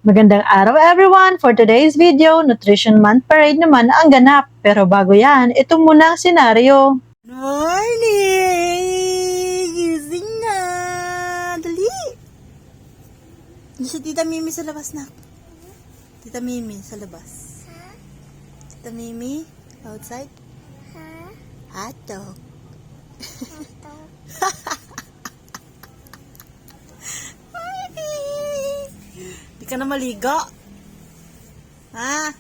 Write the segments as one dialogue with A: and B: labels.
A: Magandang araw everyone! For today's video, Nutrition Month Parade naman ang ganap. Pero bago yan, ito muna ang senaryo.
B: Morning! Gising na! Dali! Si Tita Mimi sa labas na. Tita Mimi sa labas. Tita Mimi, outside? Hotdog. Di ka na maligo? Ha?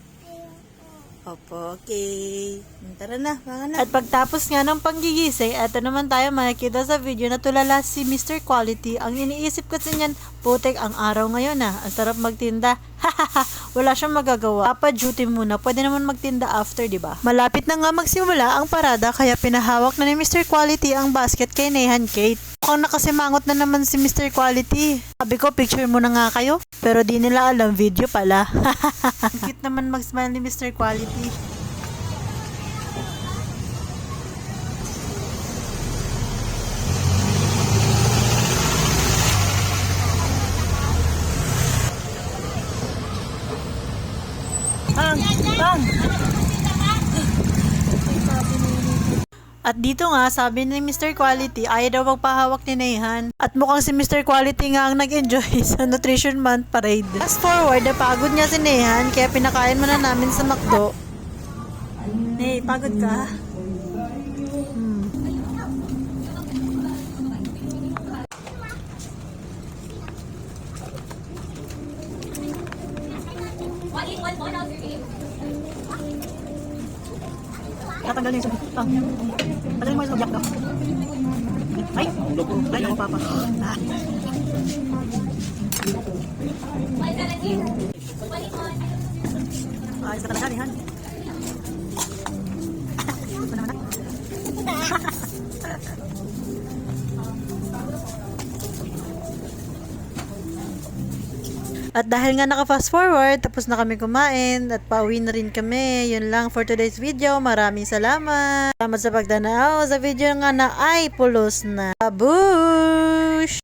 B: Opo, okay. Tara na, mga na.
C: At pagtapos nga ng panggigising, eto naman tayo makikita sa video na tulala si Mr. Quality. Ang iniisip kasi niyan, putek ang araw ngayon ang sarap magtinda. Hahaha, wala siyang magagawa. Papa duty muna, pwede naman magtinda after, di ba? Malapit na nga magsimula ang parada, kaya pinahawak na ni Mr. Quality ang basket kay Nehan Kate. Mukhang nakasimangot na naman si Mr. Quality. Sabi ko, picture muna nga kayo. Pero di nila alam, video pala. Cute naman mag-smile ni Mr. Quality.
B: Bang!
C: At dito nga, sabi ni Mr. Quality, ayaw daw magpahawak ni Nehan. At mukhang si Mr. Quality nga ang nag-enjoy sa Nutrition Month Parade. Fast forward, napagod niya si Nehan, kaya pinakain mo na namin sa McDo.
B: Hey, pagod ka?
C: Tatanggal niya yung sabi. Padalin mo yung sabi daw. Ay! Ay, ako papa. Ayos na talaga, Nehan. At dahil nga naka-fast forward, tapos na kami kumain at pauwi na rin kami. Yun lang for today's video. Maraming salamat. Salamat sa pagdanaw sa video nga na ay pulos na. Babush!